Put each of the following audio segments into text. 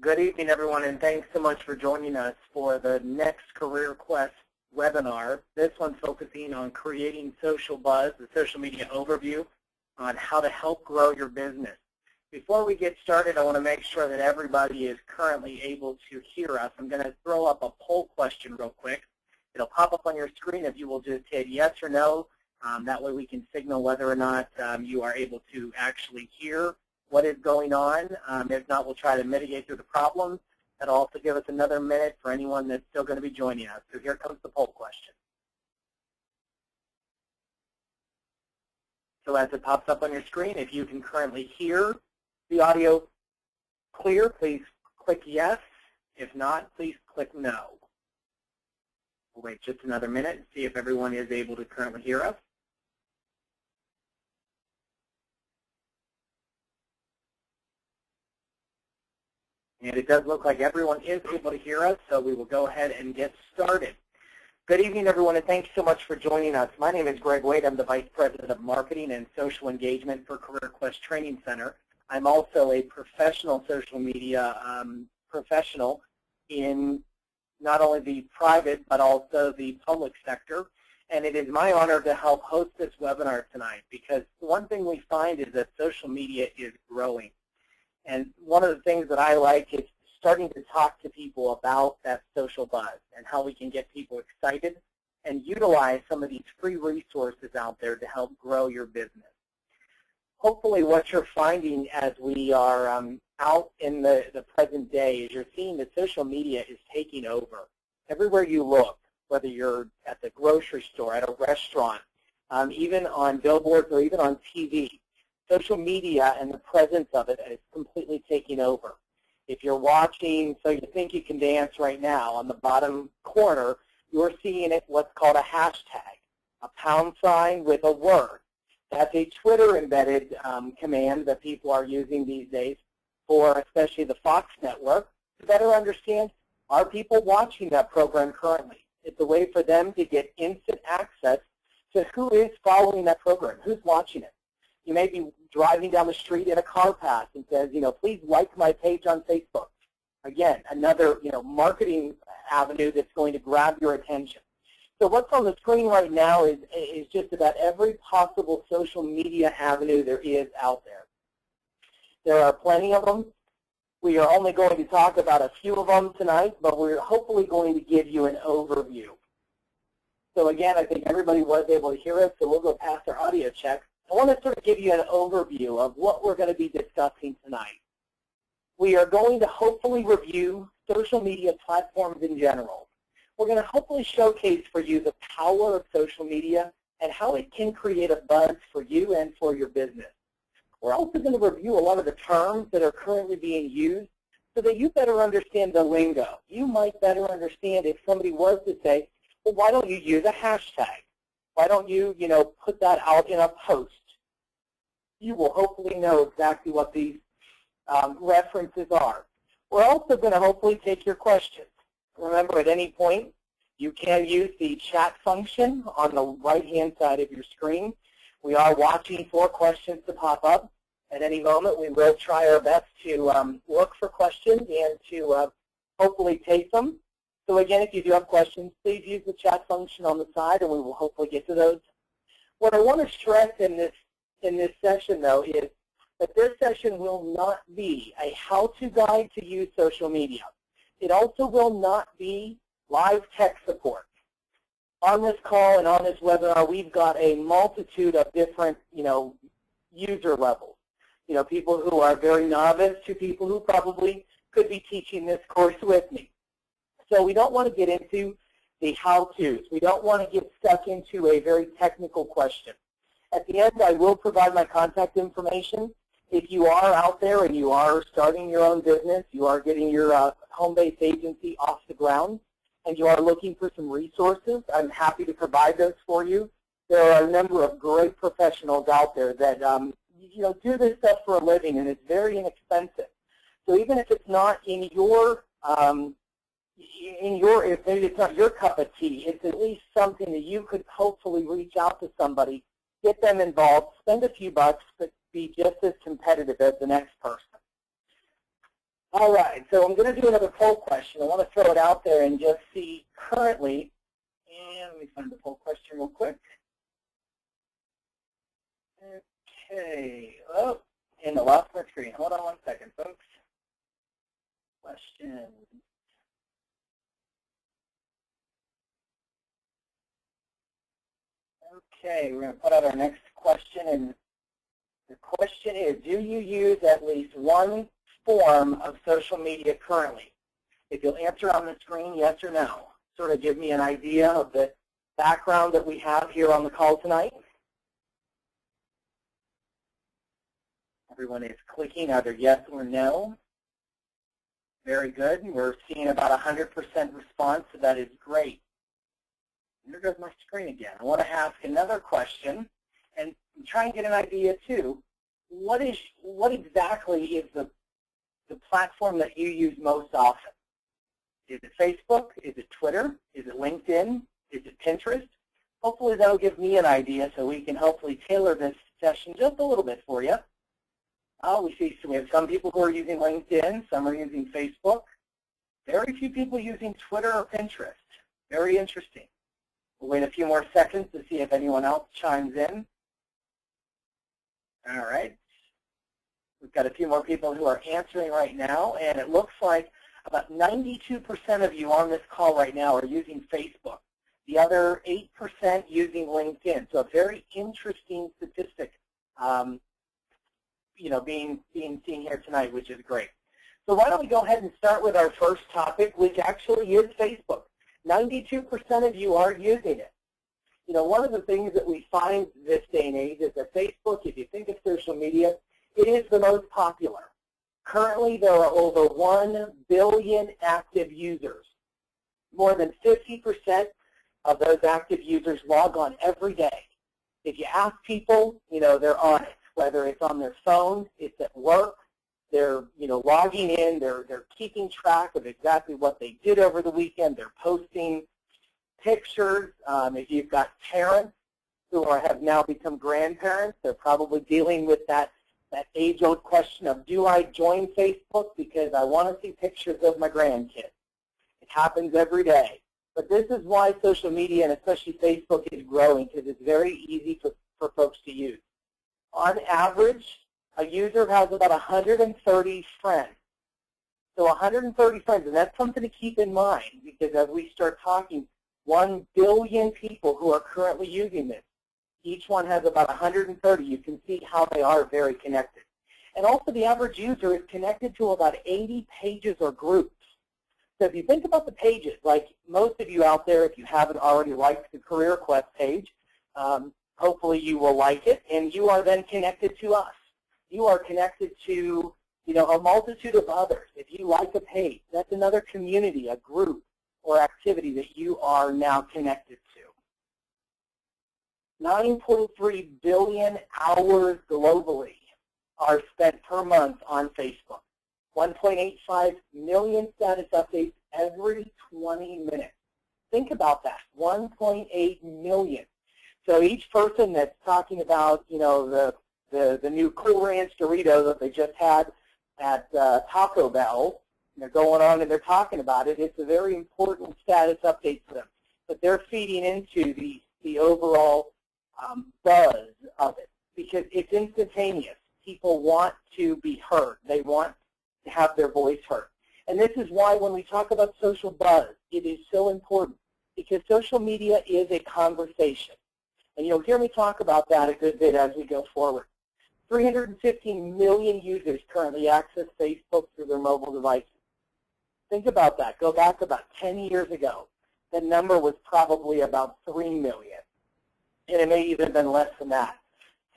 Good evening, everyone, and thanks so much for joining us for the next Career Quest webinar. This one's focusing on creating social buzz, the social media overview on how to help grow your business. Before we get started, I want to make sure that everybody is currently able to hear us. I'm going to throw up a poll question real quick. It'll pop up on your screen if you will just hit yes or no. That way we can signal whether or not you are able to actually hear what is going on. If not, we'll try to mitigate through the problem. That'll also give us another minute for anyone that's still going to be joining us. So here comes the poll question. So as it pops up on your screen, if you can currently hear the audio clear, please click yes. If not, please click no. We'll wait just another minute and see if everyone is able to currently hear us. And it does look like everyone is able to hear us, so we will go ahead and get started. Good evening, everyone, and thanks so much for joining us. My name is Greg Wade. I'm the Vice President of Marketing and Social Engagement for Career Quest Training Center. I'm also a professional social media professional in not only the private but also the public sector. And it is my honor to help host this webinar tonight because one thing we find is that social media is growing. And one of the things that I like is starting to talk to people about that social buzz and how we can get people excited and utilize some of these free resources out there to help grow your business. Hopefully what you're finding as we are out in the present day is you're seeing that social media is taking over. Everywhere you look, whether you're at the grocery store, at a restaurant, even on billboards or even on TV, social media and the presence of it is completely taking over. If you're watching So You Think You Can Dance right now, on the bottom corner, you're seeing it what's called a hashtag, a pound sign with a word. That's a Twitter-embedded command that people are using these days for especially the Fox network to better understand, are people watching that program currently? It's a way for them to get instant access to who is following that program, who's watching it. You may be driving down the street in a car pass and says, please like my page on Facebook. Again, another, marketing avenue that's going to grab your attention. So what's on the screen right now is just about every possible social media avenue there is out there. There are plenty of them. We are only going to talk about a few of them tonight, but we're hopefully going to give you an overview. So again, I think everybody was able to hear us, so we'll go past our audio check. I want to sort of give you an overview of what we're going to be discussing tonight. We are going to hopefully review social media platforms in general. We're going to hopefully showcase for you the power of social media and how it can create a buzz for you and for your business. We're also going to review a lot of the terms that are currently being used so that you better understand the lingo. You might better understand if somebody was to say, well, why don't you use a hashtag? Why don't you, put that out in a post? You will hopefully know exactly what these references are. We're also going to hopefully take your questions. Remember, at any point, you can use the chat function on the right-hand side of your screen. We are watching for questions to pop up. At any moment, we will try our best to look for questions and to hopefully take them. So again, if you do have questions, please use the chat function on the side, and we will hopefully get to those. What I want to stress in this session, though, is that this session will not be a how-to guide to use social media. It also will not be live tech support. On this call and on this webinar, we've got a multitude of different, user levels. People who are very novice to people who probably could be teaching this course with me. So we don't want to get into the how-tos. We don't want to get stuck into a very technical question. At the end, I will provide my contact information. If you are out there and you are starting your own business, you are getting your home-based agency off the ground, and you are looking for some resources, I'm happy to provide those for you. There are a number of great professionals out there that do this stuff for a living, and it's very inexpensive. So even if it's not in your if maybe it's not your cup of tea, it's at least something that you could hopefully reach out to somebody, get them involved, spend a few bucks, but be just as competitive as the next person. All right, so I'm going to do another poll question. I want to throw it out there and just see currently, and let me find the poll question real quick. Okay, oh, and I lost my screen. Hold on one second, folks. Question. Okay, we're going to put out our next question, and the question is, do you use at least one form of social media currently? If you'll answer on the screen, yes or no. Sort of give me an idea of the background that we have here on the call tonight. Everyone is clicking either yes or no. Very good. We're seeing about 100% response, so that is great. There goes my screen again. I want to ask another question and try and get an idea too. What exactly is the platform that you use most often? Is it Facebook? Is it Twitter? Is it LinkedIn? Is it Pinterest? Hopefully that will give me an idea so we can hopefully tailor this session just a little bit for you. We see we have some people who are using LinkedIn, some are using Facebook. Very few people using Twitter or Pinterest. Very interesting. We'll wait a few more seconds to see if anyone else chimes in. All right. We've got a few more people who are answering right now, and it looks like about 92% of you on this call right now are using Facebook. The other 8% using LinkedIn. So a very interesting statistic, being seen here tonight, which is great. So why don't we go ahead and start with our first topic, which actually is Facebook. 92% of you are using it. One of the things that we find this day and age is that Facebook, if you think of social media, it is the most popular. Currently, there are over 1 billion active users. More than 50% of those active users log on every day. If you ask people, they're on it, whether it's on their phone, it's at work, they're logging in, they're keeping track of exactly what they did over the weekend, they're posting pictures. If you've got parents who have now become grandparents, they're probably dealing with that age-old question of, do I join Facebook because I want to see pictures of my grandkids? It happens every day. But this is why social media, and especially Facebook, is growing, because it's very easy for folks to use. On average, a user has about 130 friends. So 130 friends, and that's something to keep in mind, because as we start talking, 1 billion people who are currently using this. Each one has about 130. You can see how they are very connected. And also the average user is connected to about 80 pages or groups. So if you think about the pages, like most of you out there, if you haven't already liked the Career Quest page, hopefully you will like it, and you are then connected to us. You are connected to a multitude of others. If you like a page, that's another community, a group, or activity that you are now connected to. 9.3 billion hours globally are spent per month on Facebook. 1.85 million status updates every 20 minutes. Think about that, 1.8 million. So each person that's talking about, the new Cool Ranch Dorito that they just had at Taco Bell, they're going on and they're talking about it. It's a very important status update to them. But they're feeding into the overall buzz of it, because it's instantaneous. People want to be heard. They want to have their voice heard. And this is why when we talk about social buzz, it is so important, because social media is a conversation. And you'll hear me talk about that a good bit as we go forward. 315 million users currently access Facebook through their mobile devices. Think about that. Go back about 10 years ago. The number was probably about 3 million. And it may even have been less than that.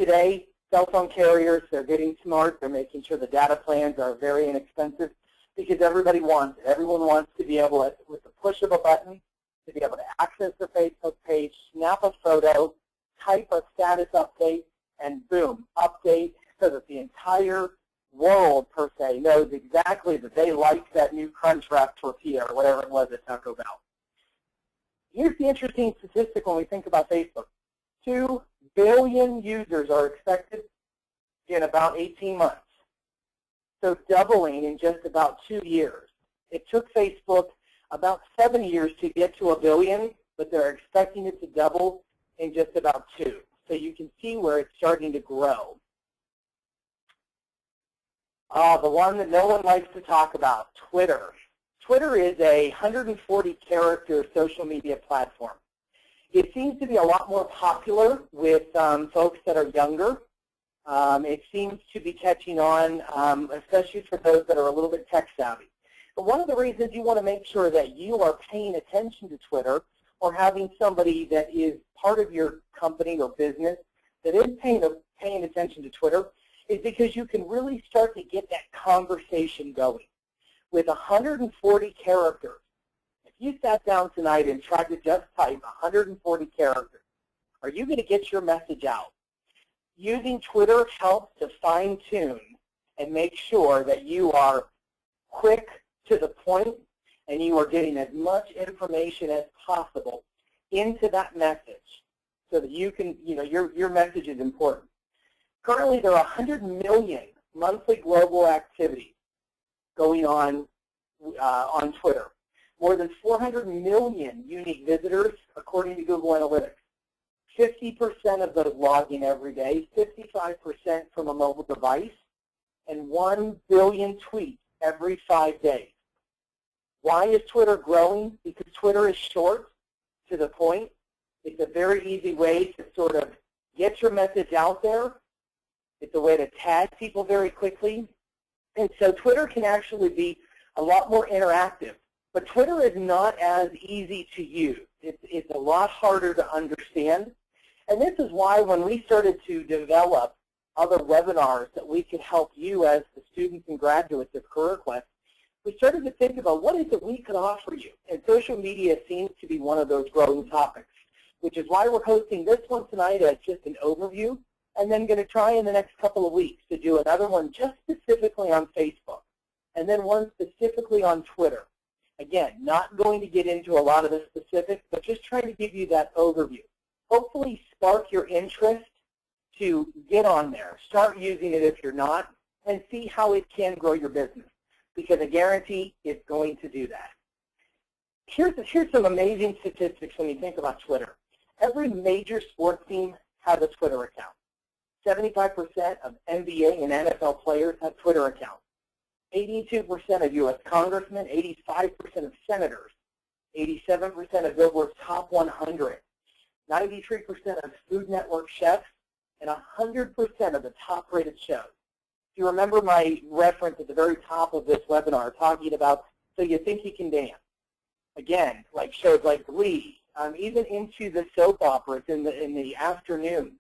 Today, cell phone carriers, they're getting smart. They're making sure the data plans are very inexpensive, because everybody wants it. Everyone wants to be able to, with the push of a button, to be able to access the Facebook page, snap a photo, type a status update, and boom, update, so that the entire world, per se, knows exactly that they like that new Crunchwrap tortilla or whatever it was at Taco Bell. Here's the interesting statistic when we think about Facebook. 2 billion users are expected in about 18 months. So doubling in just about 2 years. It took Facebook about 7 years to get to 1 billion, but they're expecting it to double in just about 2. So you can see where it's starting to grow. The one that no one likes to talk about, Twitter. Twitter is a 140-character social media platform. It seems to be a lot more popular with folks that are younger. It seems to be catching on, especially for those that are a little bit tech savvy. But one of the reasons you want to make sure that you are paying attention to Twitter or having somebody that is part of your company or business that is paying attention to Twitter is because you can really start to get that conversation going. With 140 characters, if you sat down tonight and tried to just type 140 characters, are you going to get your message out? Using Twitter helps to fine-tune and make sure that you are quick to the point and you are getting as much information as possible into that message so that you can, your message is important. Currently, there are 100 million monthly global activities going on Twitter. More than 400 million unique visitors, according to Google Analytics. 50% of those log in every day, 55% from a mobile device, and 1 billion tweets every 5 days. Why is Twitter growing? Because Twitter is short, to the point. It's a very easy way to sort of get your message out there. It's a way to tag people very quickly. And so Twitter can actually be a lot more interactive. But Twitter is not as easy to use. It's a lot harder to understand. And this is why when we started to develop other webinars that we could help you as the students and graduates of CareerQuest, we started to think about what is it we could offer you. And social media seems to be one of those growing topics, which is why we're hosting this one tonight as just an overview, and then going to try in the next couple of weeks to do another one just specifically on Facebook, and then one specifically on Twitter. Again, not going to get into a lot of the specifics, but just trying to give you that overview. Hopefully spark your interest to get on there. Start using it if you're not, and see how it can grow your business, because I guarantee it's going to do that. Here's some amazing statistics when you think about Twitter. Every major sports team has a Twitter account. 75% of NBA and NFL players have Twitter accounts. 82% of U.S. congressmen, 85% of senators, 87% of Billboard's top 100, 93% of Food Network chefs, and 100% of the top-rated shows. If you remember my reference at the very top of this webinar talking about So You Think You Can Dance. Again, like shows like Glee, even into the soap operas in the afternoon,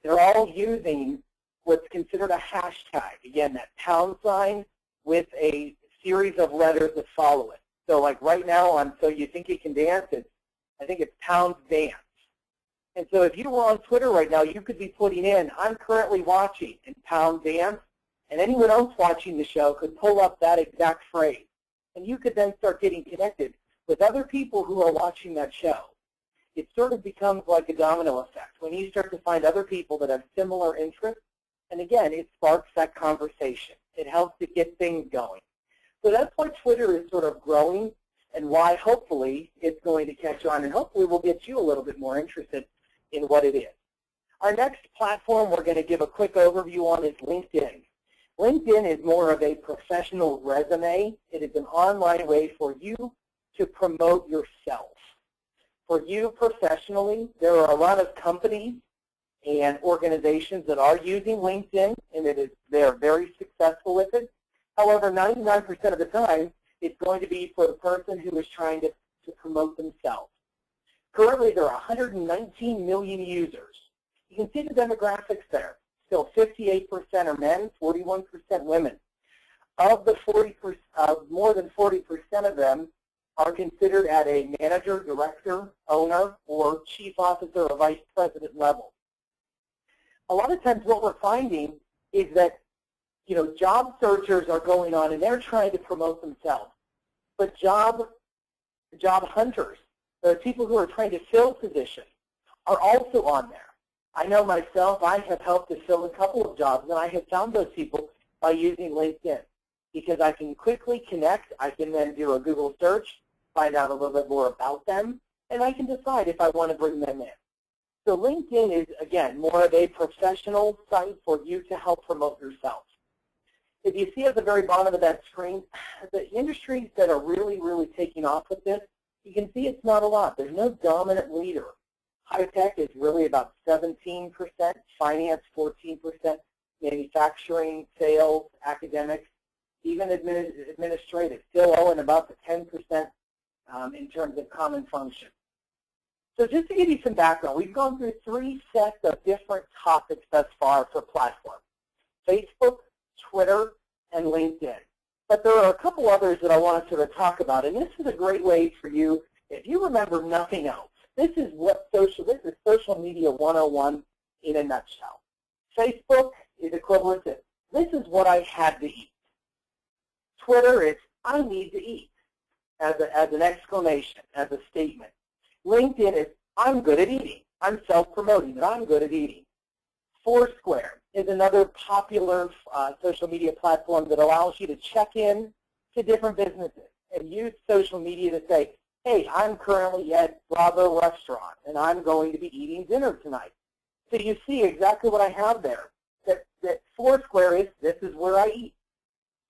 they're all using what's considered a hashtag. Again, that pound sign with a series of letters that follow it. So like right now on So You Think You Can Dance, I think it's pound dance. And so if you were on Twitter right now, you could be putting in, I'm currently watching, and pound dance, and anyone else watching the show could pull up that exact phrase. And you could then start getting connected with other people who are watching that show. It sort of becomes like a domino effect when you start to find other people that have similar interests. And again, it sparks that conversation. It helps to get things going. So that's why Twitter is sort of growing, and why hopefully it's going to catch on, and hopefully we'll get you a little bit more interested in what it is. Our next platform we're going to give a quick overview on is LinkedIn. LinkedIn is more of a professional resume. It is an online way for you to promote yourself. For you professionally, there are a lot of companies and organizations that are using LinkedIn, and they're very successful with it. However, 99% of the time, it's going to be for the person who is trying to promote themselves. Currently, there are 119 million users. You can see the demographics there. Still 58% are men, 41% women. Of the more than 40% of them are considered at a manager, director, owner, or chief officer or vice president level. A lot of times what we're finding is that, job searchers are going on and they're trying to promote themselves. But job hunters, the people who are trying to fill positions, are also on there. I know myself, I have helped to fill a couple of jobs, and I have found those people by using LinkedIn. because I can quickly connect. I can then do a Google search, find out a little bit more about them, and I can decide if I want to bring them in. So LinkedIn is, again, more of a professional site for you to help promote yourself. If you see at the very bottom of that screen, the industries that are really, really taking off with this, you can see it's not a lot. There's no dominant leader. High tech is really about 17%, finance 14%, manufacturing, sales, academics, even administrative, still owing about the 10% in terms of common function. So just to give you some background, we've gone through 3 sets of different topics thus far for platforms: Facebook, Twitter, and LinkedIn. But there are a couple others that I want to sort of talk about, and this is a great way for you, if you remember nothing else, this is social media 101 in a nutshell. Facebook is equivalent to, this is what I had to eat. Twitter is, I need to eat, as an exclamation, as a statement. LinkedIn is, I'm good at eating. I'm self-promoting that I'm good at eating. Foursquare is another popular social media platform that allows you to check in to different businesses and use social media to say, hey, I'm currently at Bravo Restaurant, and I'm going to be eating dinner tonight. So you see exactly what I have there. That Foursquare is, this is where I eat.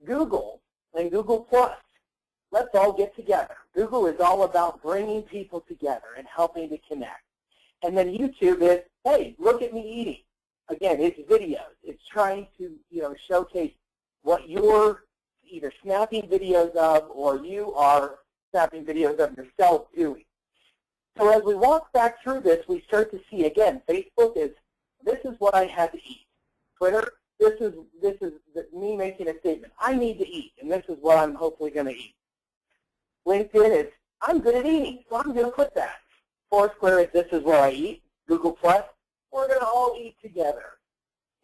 Google and Google+. Let's all get together. Google is all about bringing people together and helping to connect. And then YouTube is, hey, look at me eating. Again, it's videos. It's trying to, showcase what you're either snapping videos of or you are snapping videos of yourself doing. So as we walk back through this, we start to see, again, Facebook is, this is what I had to eat. Twitter, this is me making a statement. I need to eat, and this is what I'm hopefully going to eat. LinkedIn is, I'm good at eating, so I'm going to put that. Foursquare is, this is where I eat. Google+, we're going to all eat together.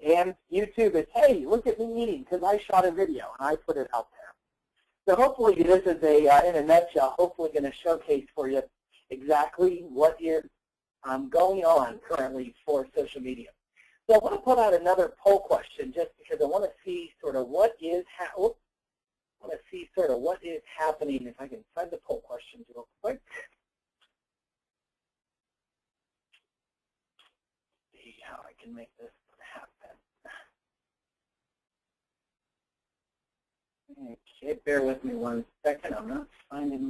And YouTube is, hey, look at me eating because I shot a video and I put it out there. So hopefully this is, in a nutshell, hopefully going to showcase for you exactly what is going on currently for social media. So I want to put out another poll question just because I want to see sort of what is happening. If I can find the poll questions real quick. See how I can make this happen. Okay, bear with me 1 second. I'm not finding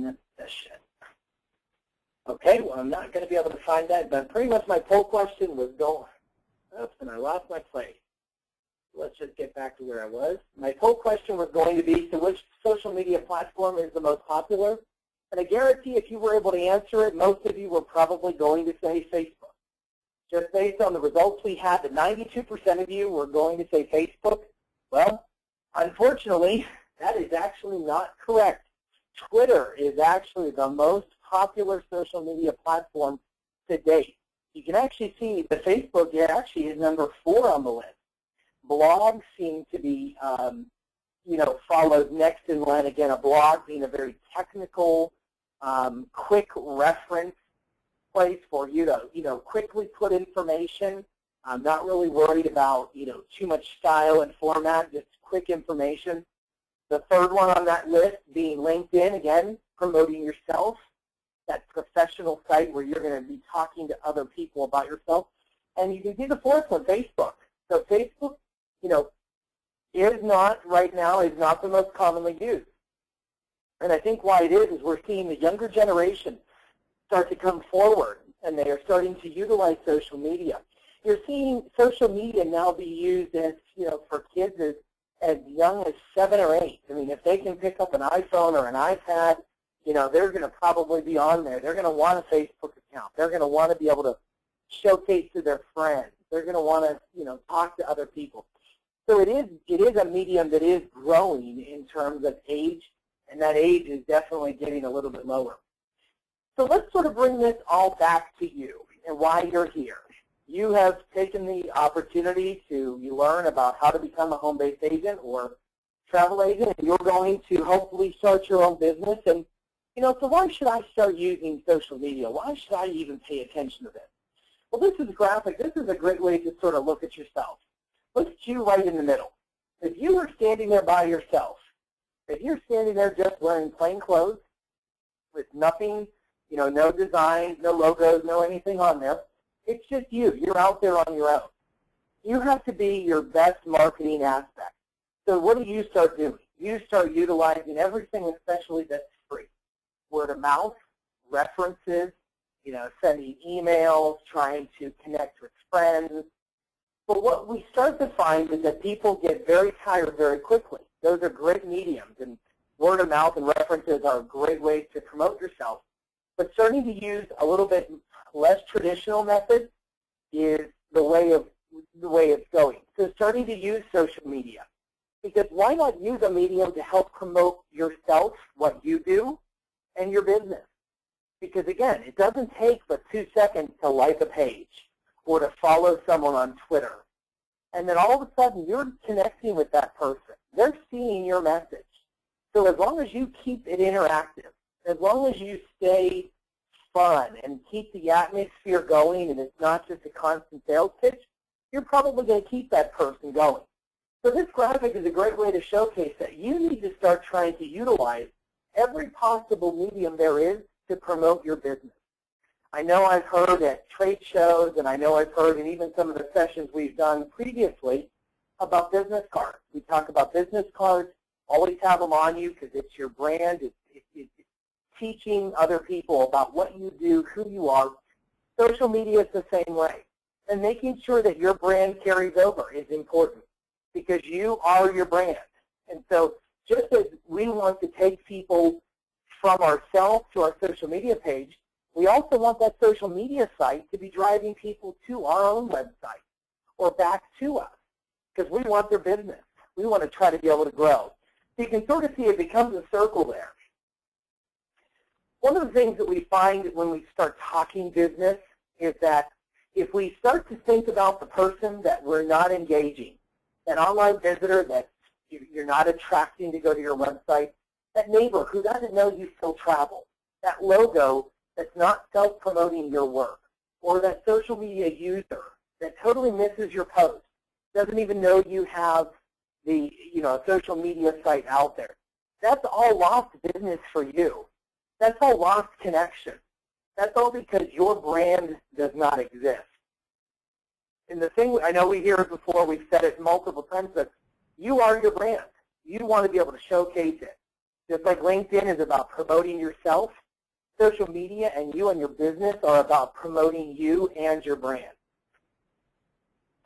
that session. Okay, well, I'm not going to be able to find that, but pretty much my poll question was going. Oops, and I lost my place. Let's just get back to where I was. My poll question was going to be, so which social media platform is the most popular? And I guarantee if you were able to answer it, most of you were probably going to say Facebook. Just based on the results we had, that 92% of you were going to say Facebook. Well, unfortunately, that is actually not correct. Twitter is actually the most popular social media platform to date. You can actually see the Facebook actually is number 4 on the list. Blogs seem to be, followed next in line. Again, a blog being a very technical, quick reference place for you to, quickly put information. I'm not really worried about, too much style and format, just quick information. The third one on that list being LinkedIn, again, promoting yourself. That professional site where you're going to be talking to other people about yourself. And you can see the fourth one, Facebook. So Facebook, is not the most commonly used. And I think why it is we're seeing the younger generation start to come forward, and they are starting to utilize social media. You're seeing social media now be used as, for kids as young as 7 or 8. I mean, if they can pick up an iPhone or an iPad, they're going to probably be on there. They're going to want a Facebook account. They're going to want to be able to showcase to their friends. They're going to want to, talk to other people. So it is a medium that is growing in terms of age, and that age is definitely getting a little bit lower. So let's sort of bring this all back to you and why you're here. You have taken the opportunity to learn about how to become a home-based agent or travel agent, and you're going to hopefully start your own business. And so why should I start using social media? Why should I even pay attention to this? Well, this is graphic. This is a great way to sort of look at yourself. Puts you right in the middle. If you were standing there by yourself, if you're standing there just wearing plain clothes with nothing, no design, no logos, no anything on there, it's just you. You're out there on your own. You have to be your best marketing aspect. So what do you start doing? You start utilizing everything, especially that's free. Word of mouth, references, sending emails, trying to connect with friends. But what we start to find is that people get very tired very quickly. Those are great mediums, and word of mouth and references are great ways to promote yourself. But starting to use a little bit less traditional methods is the way it's going. So starting to use social media. Because why not use a medium to help promote yourself, what you do, and your business? Because again, it doesn't take but 2 seconds to like a page or to follow someone on Twitter. And then all of a sudden, you're connecting with that person. They're seeing your message. So as long as you keep it interactive, as long as you stay fun and keep the atmosphere going and it's not just a constant sales pitch, you're probably going to keep that person going. So this graphic is a great way to showcase that you need to start trying to utilize every possible medium there is to promote your business. I know I've heard at trade shows, and I know I've heard in even some of the sessions we've done previously about business cards. We talk about business cards, always have them on you because it's your brand. It's teaching other people about what you do, who you are. Social media is the same way. And making sure that your brand carries over is important because you are your brand. And so just as we want to take people from ourselves to our social media page, we also want that social media site to be driving people to our own website or back to us because we want their business. We want to try to be able to grow. So you can sort of see it becomes a circle there. One of the things that we find when we start talking business is that if we start to think about the person that we're not engaging, that online visitor that you're not attracting to go to your website, that neighbor who doesn't know you still travel, that logo that's not self-promoting your work, or that social media user that totally misses your post, doesn't even know you have the social media site out there. That's all lost business for you. That's all lost connection. That's all because your brand does not exist. And the thing, I know we hear it before, we've said it multiple times, but you are your brand. You want to be able to showcase it. Just like LinkedIn is about promoting yourself, social media and you and your business are about promoting you and your brand.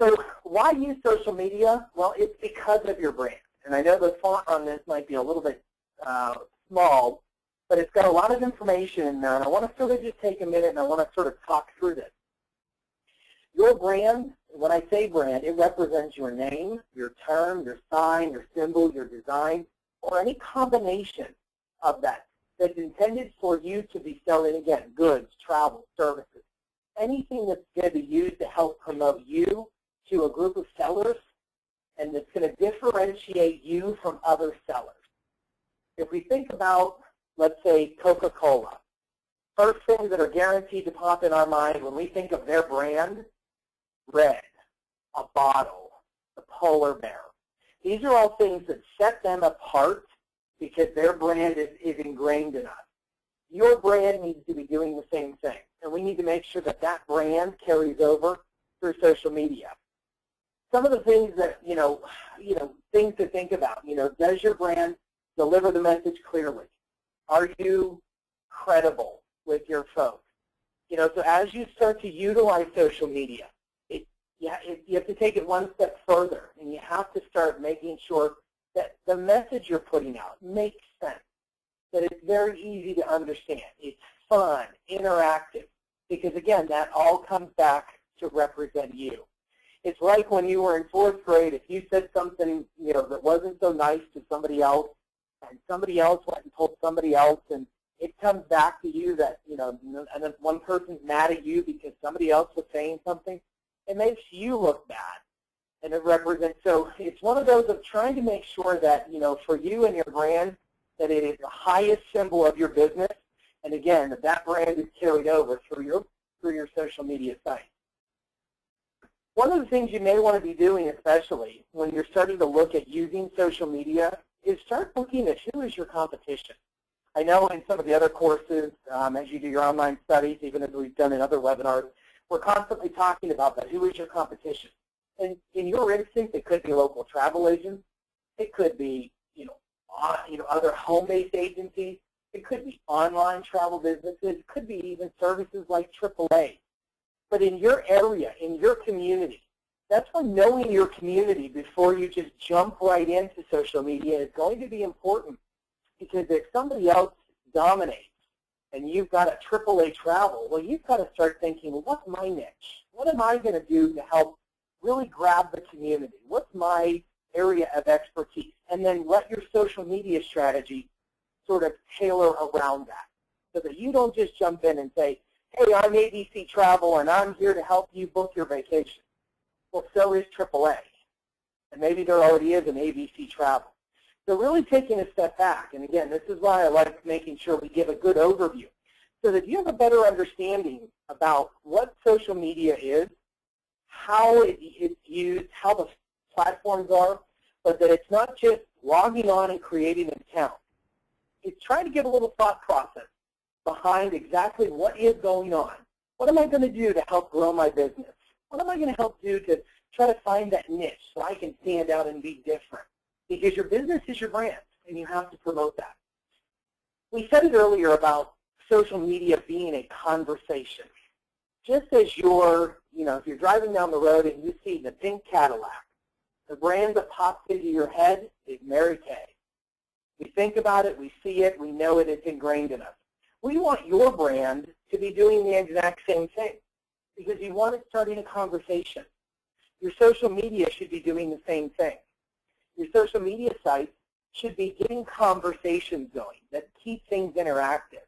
So why use social media? Well, it's because of your brand. And I know the font on this might be a little bit small, but it's got a lot of information in there. And I want to sort of just take a minute and I want to sort of talk through this. Your brand, when I say brand, it represents your name, your term, your sign, your symbol, your design, or any combination of that that's intended for you to be selling, again, goods, travel, services, anything that's going to be used to help promote you to a group of sellers and that's going to differentiate you from other sellers. If we think about, let's say, Coca-Cola, first things that are guaranteed to pop in our mind when we think of their brand, red, a bottle, the polar bear. These are all things that set them apart because their brand is ingrained in us. Your brand needs to be doing the same thing, and we need to make sure that that brand carries over through social media. Some of the things that, things to think about, does your brand deliver the message clearly? Are you credible with your folks? So as you start to utilize social media, you have to take it one step further, and you have to start making sure that the message you're putting out makes sense, that it's very easy to understand. It's fun, interactive, because, again, that all comes back to represent you. It's like when you were in 4th grade, if you said something, that wasn't so nice to somebody else, and somebody else went and told somebody else, and it comes back to you that, and then one person's mad at you because somebody else was saying something, it makes you look bad. And it represents, so it's one of those of trying to make sure that, for you and your brand, that it is the highest symbol of your business. And again, that brand is carried over through your social media site. One of the things you may want to be doing, especially when you're starting to look at using social media, is start looking at who is your competition. I know in some of the other courses, as you do your online studies, even as we've done in other webinars, we're constantly talking about that. Who is your competition? And in your instance, it could be local travel agents. It could be, other home-based agencies. It could be online travel businesses. It could be even services like AAA. But in your area, in your community, that's why knowing your community before you just jump right into social media is going to be important. Because if somebody else dominates and you've got a AAA travel, well, you've got to start thinking, well, what's my niche? What am I going to do to help really grab the community? What's my area of expertise? And then let your social media strategy sort of tailor around that so that you don't just jump in and say, hey, I'm ABC Travel, and I'm here to help you book your vacation. Well, so is AAA. And maybe there already is an ABC Travel. So really taking a step back, and again, this is why I like making sure we give a good overview, so that you have a better understanding about what social media is, how it's used, how the platforms are, but that it's not just logging on and creating an account. It's trying to give a little thought process behind exactly what is going on. What am I going to do to help grow my business? What am I going to help do to try to find that niche so I can stand out and be different? Because your business is your brand, and you have to promote that. We said it earlier about social media being a conversation. Just as if you're driving down the road and you see the pink Cadillac, the brand that pops into your head is Mary Kay. We think about it, we see it, we know it, it's ingrained in us. We want your brand to be doing the exact same thing because you want it starting a conversation. Your social media should be doing the same thing. Your social media sites should be getting conversations going that keep things interactive.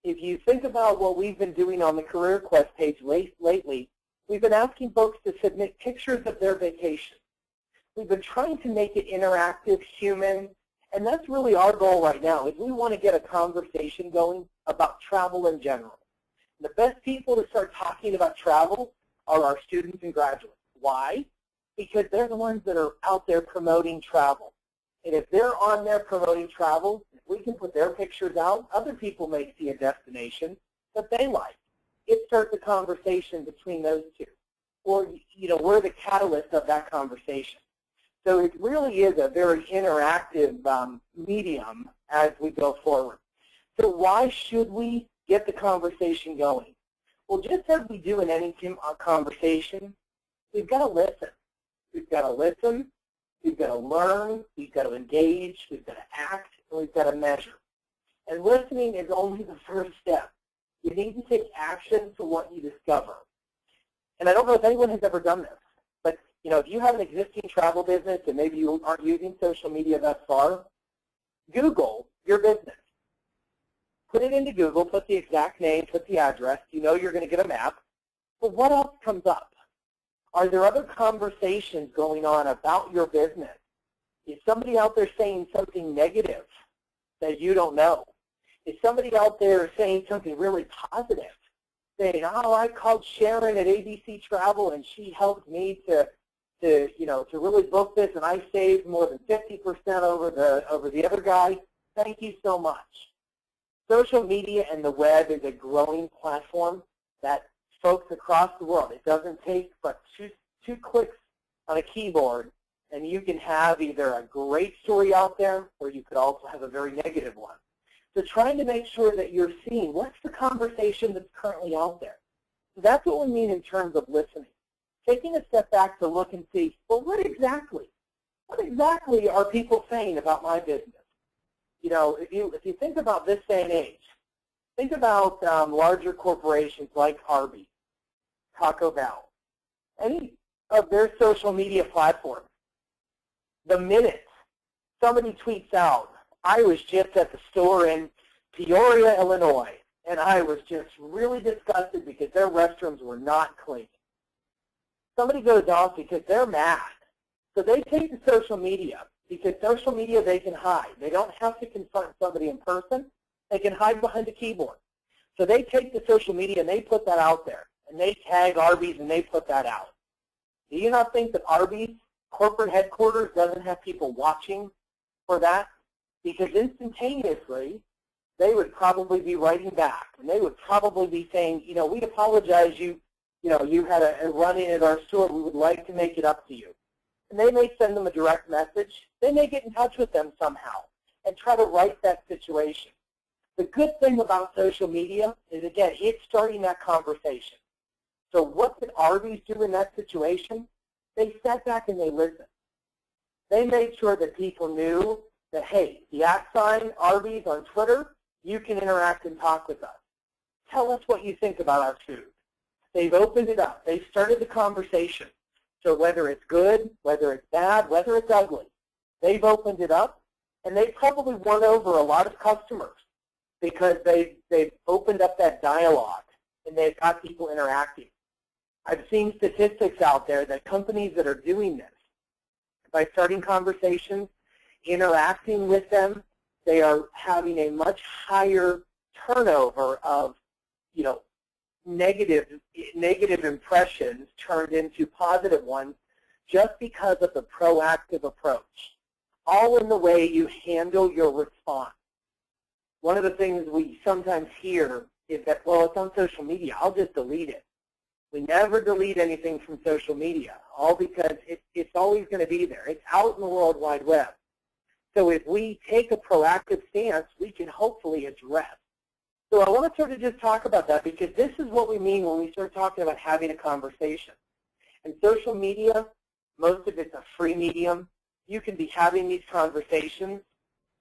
If you think about what we've been doing on the Career Quest page lately, we've been asking folks to submit pictures of their vacation. We've been trying to make it interactive, human, and that's really our goal right now, is we want to get a conversation going about travel in general. The best people to start talking about travel are our students and graduates. Why? Because they're the ones that are out there promoting travel. And if they're on there promoting travel, if we can put their pictures out, other people may see a destination that they like. It starts a conversation between those two. Or, we're the catalyst of that conversation. So it really is a very interactive medium as we go forward. So why should we get the conversation going? Well, just as we do in any conversation, we've got to listen. We've got to listen, we've got to learn, we've got to engage, we've got to act, and we've got to measure. And listening is only the first step. You need to take action to what you discover. And I don't know if anyone has ever done this, but if you have an existing travel business and maybe you aren't using social media thus far, Google your business. Put it into Google, put the exact name, put the address. You're going to get a map. But what else comes up? Are there other conversations going on about your business? Is somebody out there saying something negative that you don't know? Is somebody out there saying something really positive? Saying, oh, I called Sharon at ABC Travel and she helped me to really book this and I saved more than 50% over the other guy. Thank you so much. Social media and the web is a growing platform that folks across the world, it doesn't take but two clicks on a keyboard and you can have either a great story out there or you could also have a very negative one. So trying to make sure that you're seeing what's the conversation that's currently out there. So that's what we mean in terms of listening. Taking a step back to look and see, well, what exactly are people saying about my business? If you think about this day and age, think about larger corporations like Arby's, Taco Bell, any of their social media platforms. The minute somebody tweets out, I was just at the store in Peoria, Illinois, and I was just really disgusted because their restrooms were not clean. Somebody goes off because they're mad. So they take to social media because social media they can hide. They don't have to confront somebody in person. They can hide behind a keyboard. So they take to social media and they put that out there. And they tag Arby's and they put that out. Do you not think that Arby's corporate headquarters doesn't have people watching for that? Because instantaneously, they would probably be writing back, and they would probably be saying, you know, we apologize, you had a run-in at our store. We would like to make it up to you. And they may send them a direct message. They may get in touch with them somehow and try to right that situation. The good thing about social media is, again, it's starting that conversation. So what did Arby's do in that situation? They sat back and they listened. They made sure that people knew that, hey, the @ Arby's on Twitter, you can interact and talk with us. Tell us what you think about our food. They've opened it up. They've started the conversation. So whether it's good, whether it's bad, whether it's ugly, they've opened it up, and they've probably won over a lot of customers because they've opened up that dialogue, and they've got people interacting. I've seen statistics out there that companies that are doing this, by starting conversations, interacting with them, they are having a much higher turnover of, you know, negative impressions turned into positive ones just because of the proactive approach, all in the way you handle your response. One of the things we sometimes hear is that, well, it's on social media, I'll just delete it. We never delete anything from social media, all because it's always going to be there. It's out in the World Wide Web. So if we take a proactive stance, we can hopefully address. So I want to sort of just talk about that, because this is what we mean when we start talking about having a conversation. And social media, most of it's a free medium. You can be having these conversations.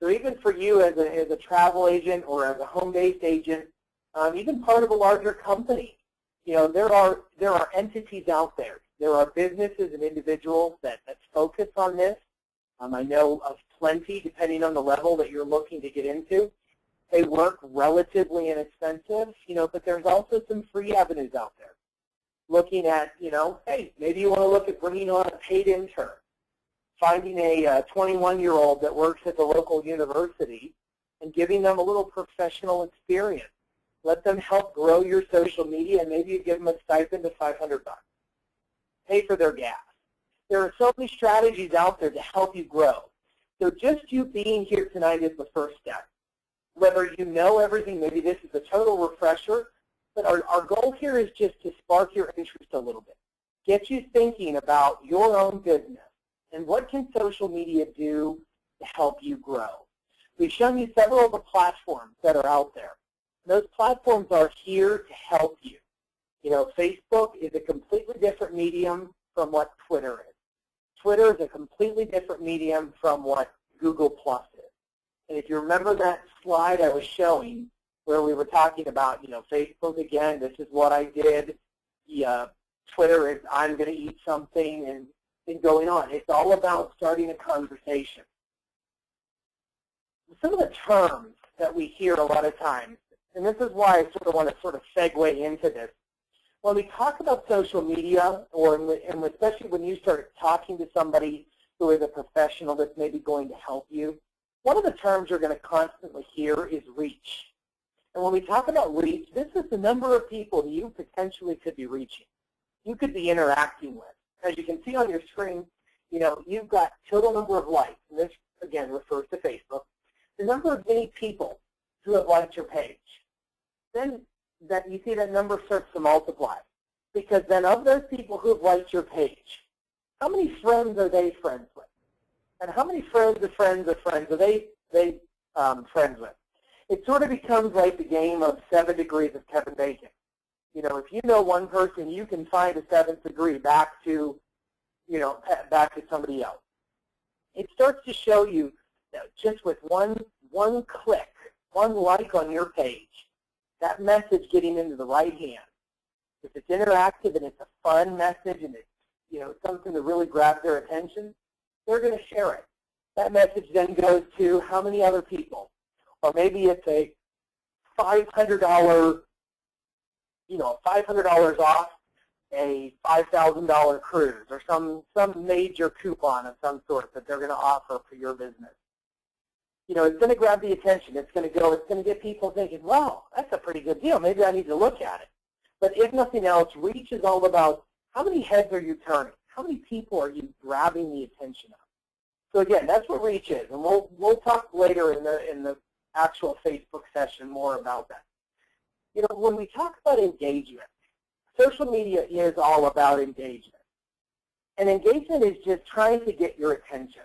So even for you as a travel agent or as a home-based agent, even part of a larger company, you know, there are entities out there. There are businesses and individuals that focus on this. I know of plenty, depending on the level that you're looking to get into. They work relatively inexpensive, you know, but there's also some free avenues out there. Looking at, you know, hey, maybe you want to look at bringing on a paid intern, finding a 21-year-old that works at the local university and giving them a little professional experience. Let them help grow your social media, and maybe you give them a stipend of $500. Pay for their gas. There are so many strategies out there to help you grow. So just you being here tonight is the first step. Whether you know everything, maybe this is a total refresher, but our goal here is just to spark your interest a little bit. Get you thinking about your own business and what can social media do to help you grow. We've shown you several of the platforms that are out there. Those platforms are here to help you. You know, Facebook is a completely different medium from what Twitter is. Twitter is a completely different medium from what Google Plus is. And if you remember that slide I was showing where we were talking about, you know, Facebook, again, this is what I did. Twitter is I'm going to eat something, and going on. It's all about starting a conversation. Some of the terms that we hear a lot of times, and this is why I sort of want to sort of segue into this. When we talk about social media, and especially when you start talking to somebody who is a professional that's maybe going to help you, one of the terms you're going to constantly hear is reach. And when we talk about reach, this is the number of people you potentially could be reaching. You could be interacting with. As you can see on your screen, you know, you've got total number of likes, and this, again, refers to Facebook, the number of many people who have liked your page. Then that you see that number starts to multiply, because then of those people who have liked your page, how many friends are they friends with? And how many friends of friends of friends are they friends with? It sort of becomes like the game of 7 degrees of Kevin Bacon. You know, if you know one person, you can find a 7th degree back to, you know, back to somebody else. It starts to show you that just with one click, one like on your page, that message getting into the right hands. If it's interactive and it's a fun message and it's, you know, something to really grab their attention, they're going to share it. That message then goes to how many other people? Or maybe it's a $500, you know, $500 off a $5,000 cruise, or some major coupon of some sort that they're going to offer for your business. You know, it's going to grab the attention. It's going to get people thinking, wow, that's a pretty good deal. Maybe I need to look at it. But if nothing else, reach is all about how many heads are you turning? how many people are you grabbing the attention of? So again, that's what reach is, and we'll talk later in the actual Facebook session more about that. You know, when we talk about engagement, social media is all about engagement. And engagement is just trying to get your attention.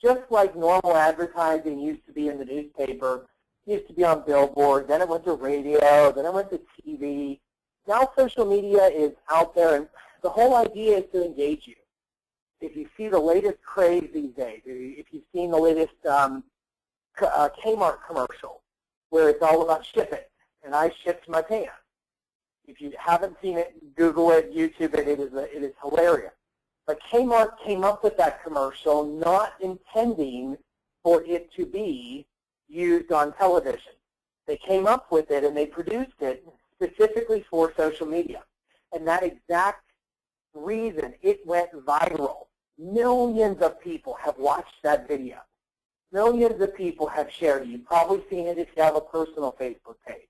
Just like normal advertising used to be in the newspaper, used to be on billboards, then it went to radio, then it went to TV. Now social media is out there, and the whole idea is to engage you. If you see the latest craze these days, if you've seen the latest Kmart commercial, where it's all about ship it, and I shipped my pants. If you haven't seen it, Google it, YouTube it. It is hilarious. But Kmart came up with that commercial not intending for it to be used on television. They came up with it and they produced it specifically for social media. And that exact reason it went viral. Millions of people have watched that video. Millions of people have shared it. You've probably seen it if you have a personal Facebook page.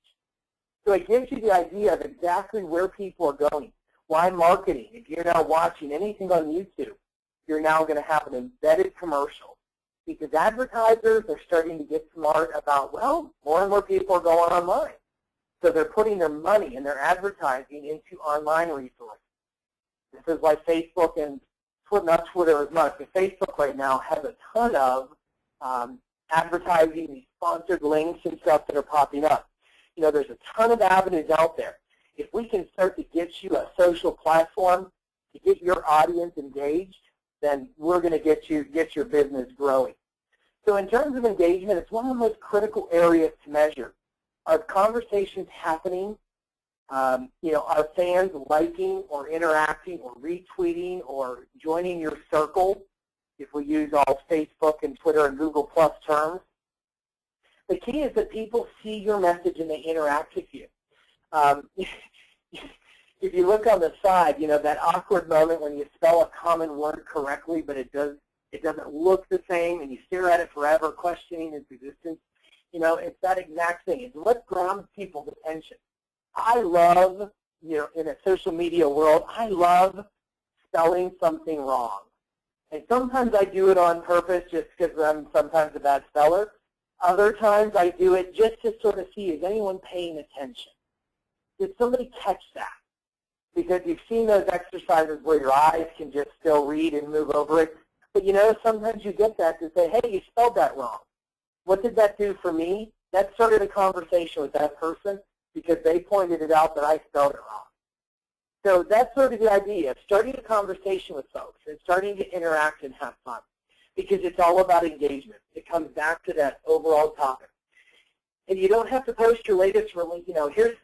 So it gives you the idea of exactly where people are going. Why marketing? If you're now watching anything on YouTube, you're now going to have an embedded commercial. Because advertisers are starting to get smart about, well, more and more people are going online. So they're putting their money and their advertising into online resources. This is why Facebook and not Twitter as much, but Facebook right now has a ton of advertising, these sponsored links and stuff that are popping up. You know, there's a ton of avenues out there. If we can start to get you a social platform to get your audience engaged, then we're going to get your business growing. So in terms of engagement, it's one of the most critical areas to measure. Are conversations happening? You know, are fans liking or interacting or retweeting or joining your circle, if we use all Facebook and Twitter and Google Plus terms? The key is that people see your message and they interact with you. If you look on the side, you know, that awkward moment when you spell a common word correctly, but it doesn't look the same, and you stare at it forever, questioning its existence. You know, it's that exact thing. It's what grabs people's attention. I love, you know, in a social media world, I love spelling something wrong. And sometimes I do it on purpose just because I'm sometimes a bad speller. Other times I do it just to sort of see, is anyone paying attention? Did somebody catch that? Because you've seen those exercises where your eyes can just still read and move over it. But you know, sometimes you get that to say, hey, you spelled that wrong. What did that do for me? That started a conversation with that person because they pointed it out that I spelled it wrong. So that's sort of the idea of starting a conversation with folks and starting to interact and have fun, because it's all about engagement. It comes back to that overall topic. And you don't have to post your latest release. You know, here's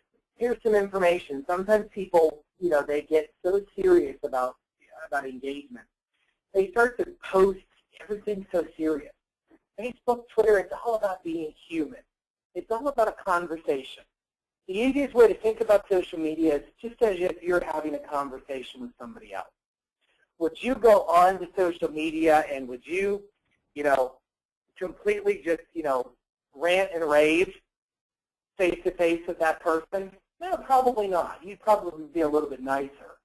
some information. Sometimes people, you know, they get so serious about engagement. They start to post everything so serious. Facebook, Twitter, it's all about being human. It's all about a conversation. The easiest way to think about social media is just as if you're having a conversation with somebody else. Would you go on to social media and would you, you know, completely just, you know, rant and rave face-to-face with that person? No, probably not. You'd probably be a little bit nicer.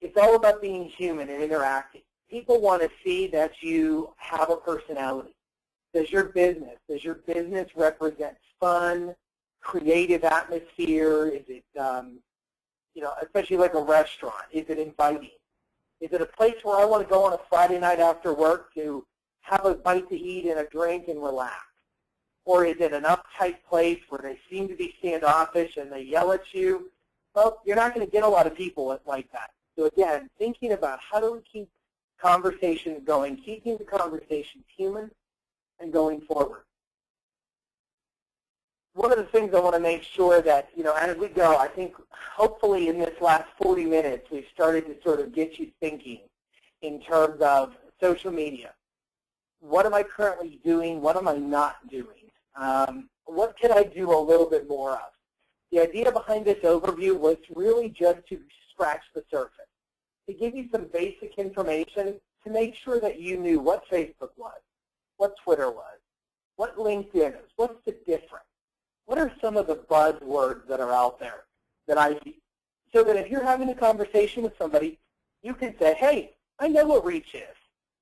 It's all about being human and interacting. People want to see that you have a personality. Does your business represent fun, creative atmosphere? Is it, you know, especially like a restaurant, is it inviting? Is it a place where I want to go on a Friday night after work to have a bite to eat and a drink and relax? Or is it an uptight place where they seem to be standoffish and they yell at you? Well, you're not going to get a lot of people like that. So again, thinking about how do we keep conversations going, keeping the conversations human and going forward. One of the things I want to make sure that, you know, as we go, I think hopefully in this last 40 minutes we've started to sort of get you thinking in terms of social media. What am I currently doing? What am I not doing? What can I do a little bit more of? The idea behind this overview was really just to scratch the surface, to give you some basic information to make sure that you knew what Facebook was, what Twitter was, what LinkedIn is, what's the difference. What are some of the buzzwords that are out there so that if you're having a conversation with somebody, you can say, hey, I know what reach is.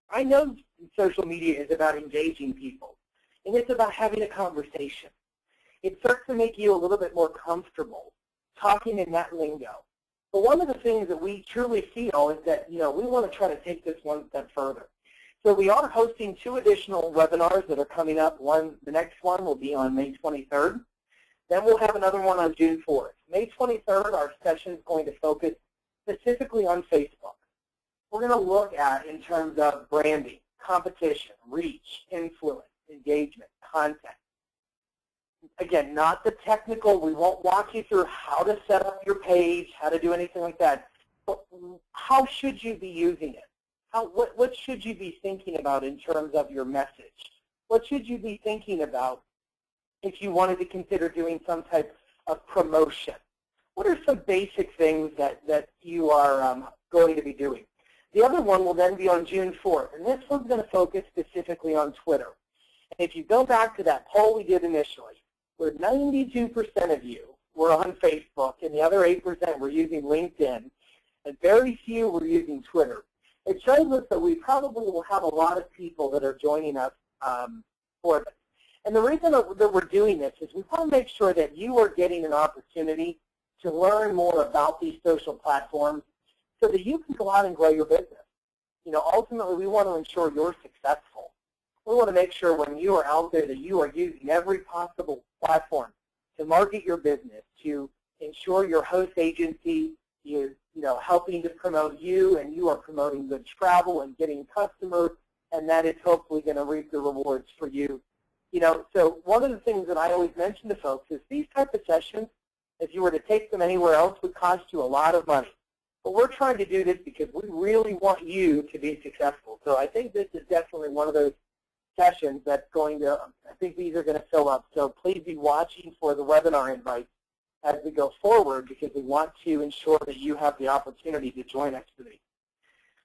I know social media is about engaging people, and it's about having a conversation. It starts to make you a little bit more comfortable talking in that lingo. But one of the things that we truly feel is that, we want to try to take this one step further. So we are hosting 2 additional webinars that are coming up. The next one will be on May 23rd. Then we'll have another one on June 4th. May 23rd, our session is going to focus specifically on Facebook. We're going to look at, in terms of branding, competition, reach, influence, engagement, content. Again, not the technical. We won't walk you through how to set up your page, how to do anything like that. But how should you be using it? What should you be thinking about in terms of your message? What should you be thinking about if you wanted to consider doing some type of promotion? What are some basic things that you are going to be doing? The other one will then be on June 4th, and this one's going to focus specifically on Twitter. And if you go back to that poll we did initially, where 92% of you were on Facebook and the other 8% were using LinkedIn, and very few were using Twitter, it shows us that we probably will have a lot of people that are joining us for this. And the reason that we're doing this is we want to make sure that you are getting an opportunity to learn more about these social platforms so that you can go out and grow your business. Ultimately, we want to ensure you're successful. We want to make sure when you are out there that you are using every possible platform to market your business, to ensure your host agency is helping to promote you, and you are promoting good travel and getting customers, and that is hopefully going to reap the rewards for you. So one of the things that I always mention to folks is these type of sessions, if you were to take them anywhere else, would cost you a lot of money. But we're trying to do this because we really want you to be successful. So I think this is definitely one of those sessions that's going to, I think these are going to fill up. So please be watching for the webinar invites as we go forward, because we want to ensure that you have the opportunity to join us today.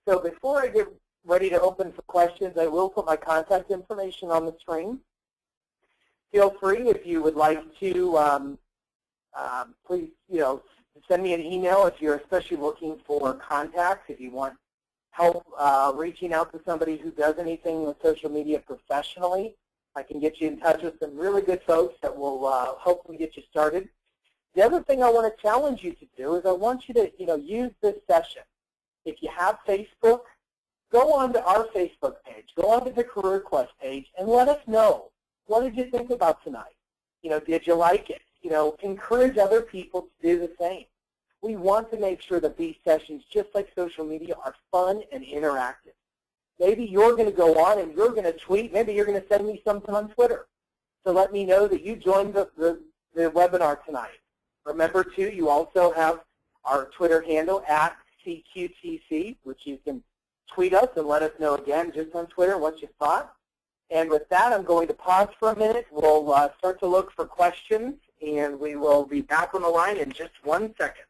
So before I get ready to open for questions, I will put my contact information on the screen. Feel free, if you would like to, please, send me an email if you're especially looking for contacts, if you want help reaching out to somebody who does anything with social media professionally. I can get you in touch with some really good folks that will hopefully get you started. The other thing I want to challenge you to do is I want you to, use this session. If you have Facebook, go onto our Facebook page, go onto the Career Quest page, and let us know. What did you think about tonight? Did you like it? Encourage other people to do the same. We want to make sure that these sessions, just like social media, are fun and interactive. Maybe you're going to go on and you're going to tweet. Maybe you're going to send me something on Twitter. So let me know that you joined the webinar tonight. Remember, too, you also have our Twitter handle at CQTC, which you can tweet us and let us know again just on Twitter what you thought. And with that, I'm going to pause for a minute. We'll start to look for questions, and we will be back on the line in just 1 second.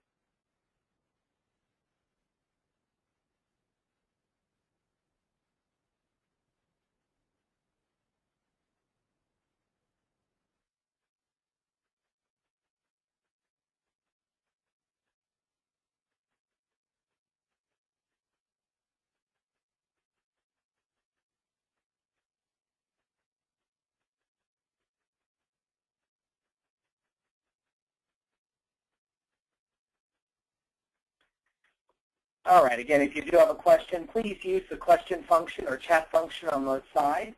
All right, again, if you do have a question, please use the question function or chat function on the side.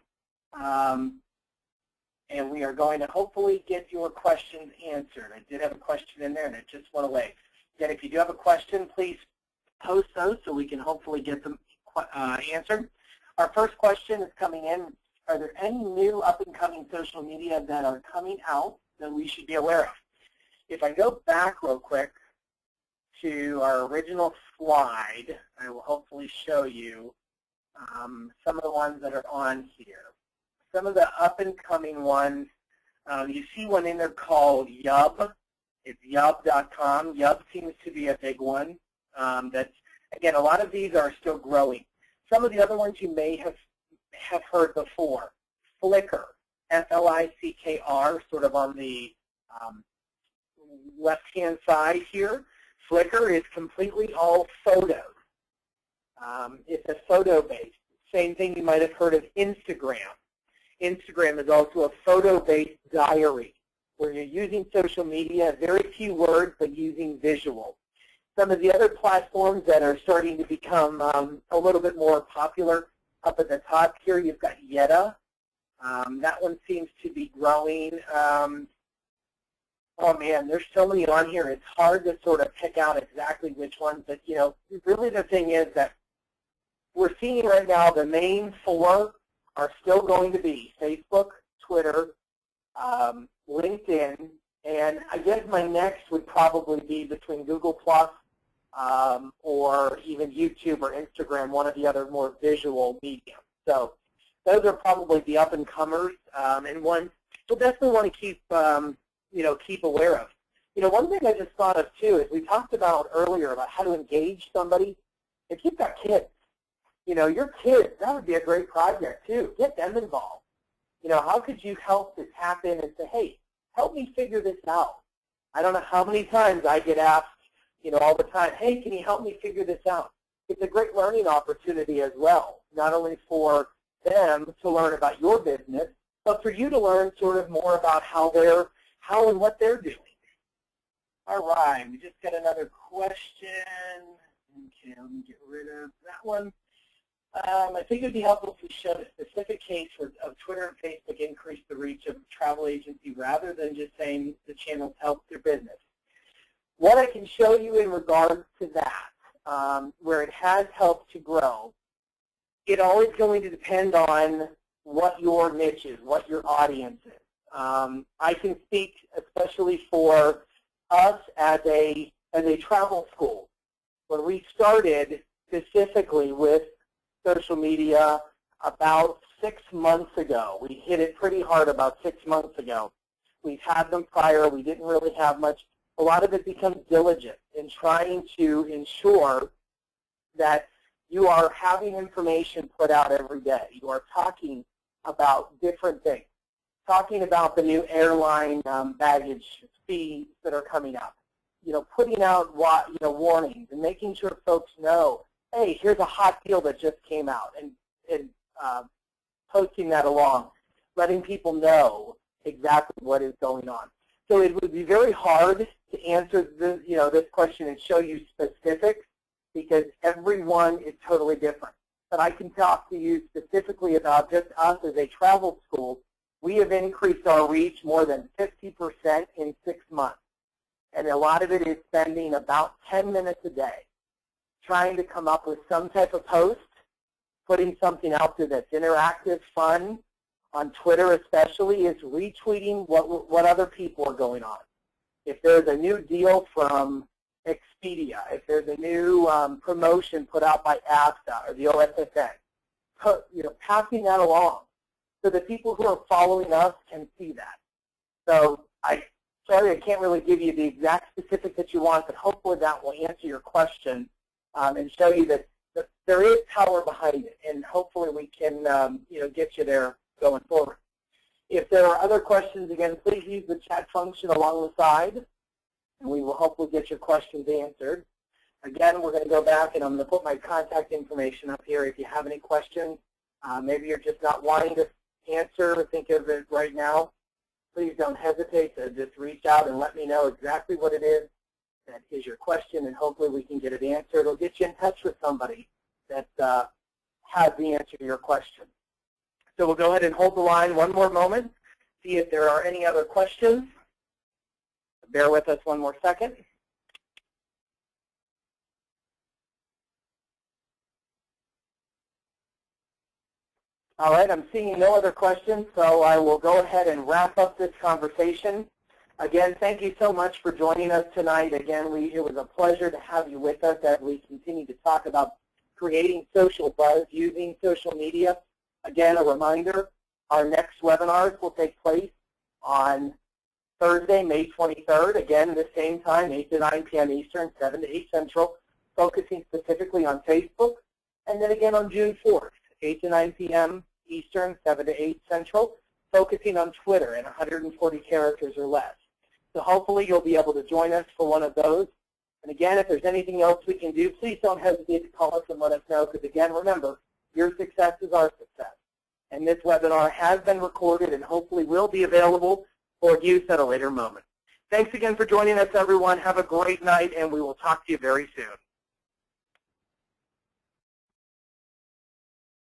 And we are going to hopefully get your questions answered. I did have a question in there, and it just went away. Again, if you do have a question, please post those so we can hopefully get them answered. Our first question is coming in. Are there any new up-and-coming social media that are coming out that we should be aware of? If I go back real quick to our original slide, I will hopefully show you some of the ones that are on here. Some of the up-and-coming ones, you see one in there called Yub. It's yub.com. Yub seems to be a big one. That's, again, a lot of these are still growing. Some of the other ones you may have heard before. Flickr, F-L-I-C-K-R, sort of on the left-hand side here. Flickr is completely all photos. It's a photo-based. Same thing, you might have heard of Instagram. Instagram is also a photo-based diary where you're using social media, very few words, but using visual. Some of the other platforms that are starting to become a little bit more popular, up at the top here, you've got Yeta. That one seems to be growing. Oh man, there's so many on here. It's hard to sort of pick out exactly which ones, but you know, really the thing is that we're seeing right now the main four are still going to be Facebook, Twitter, LinkedIn, and I guess my next would probably be between Google+, or even YouTube or Instagram, one of the other more visual mediums. So those are probably the up-and-comers, and ones you'll definitely want to keep, keep aware of. You know, one thing I just thought of too is we talked about earlier about how to engage somebody. If you've got kids, you know, your kids, that would be a great project too. Get them involved. You know, how could you help to tap in and say, hey, help me figure this out? I don't know how many times I get asked, you know, all the time, hey, can you help me figure this out? It's a great learning opportunity as well, not only for them to learn about your business, but for you to learn sort of more about how and what they're doing. All right, we just got another question. Okay, let me get rid of that one. I think it would be helpful if we showed a specific case of Twitter and Facebook increase the reach of a travel agency rather than just saying the channels help their business. What I can show you in regards to that, where it has helped to grow, it's always going to depend on what your niche is, what your audience is. I can speak especially for us as a travel school. When we started specifically with social media about 6 months ago, we hit it pretty hard about 6 months ago. We've had them prior. We didn't really have much. A lot of it becomes diligent in trying to ensure that you are having information put out every day. You are talking about different things, talking about the new airline baggage fees that are coming up, you know, putting out warnings and making sure folks know, hey, here's a hot deal that just came out, and posting that along, letting people know exactly what is going on. So it would be very hard to answer this, this question and show you specifics because everyone is totally different. But I can talk to you specifically about just us as a travel school. We have increased our reach more than 50% in 6 months. And a lot of it is spending about 10 minutes a day trying to come up with some type of post, putting something out there that's interactive, fun. On Twitter especially, is retweeting what other people are going on. If there's a new deal from Expedia, if there's a new promotion put out by ASTA or the OSSN, passing that along so that people who are following us can see that. So sorry I can't really give you the exact specifics that you want, but hopefully that will answer your question and show you that there is power behind it, and hopefully we can get you there going forward. If there are other questions, again, please use the chat function along the side, and we will hopefully get your questions answered. Again, we're going to go back, and I'm going to put my contact information up here. If you have any questions, maybe you're just not wanting to answer or think of it right now, please don't hesitate to just reach out and let me know exactly what it is that is your question, and hopefully we can get it answered or get you in touch with somebody that has the answer to your question. So we'll go ahead and hold the line one more moment, see if there are any other questions. Bear with us one more second. All right, I'm seeing no other questions, so I will go ahead and wrap up this conversation. Again, thank you so much for joining us tonight. Again, it was a pleasure to have you with us as we continue to talk about creating social buzz using social media. Again, a reminder, our next webinars will take place on Thursday, May 23rd, again, the same time, 8 to 9 p.m. Eastern, 7 to 8 Central, focusing specifically on Facebook, and then again on June 4th, 8 to 9 p.m. Eastern, 7 to 8 Central, focusing on Twitter in 140 characters or less. So hopefully you'll be able to join us for one of those. And again, if there's anything else we can do, please don't hesitate to call us and let us know, because again, remember, your success is our success. And this webinar has been recorded and hopefully will be available for use at a later moment. Thanks again for joining us, everyone. Have a great night, and we will talk to you very soon.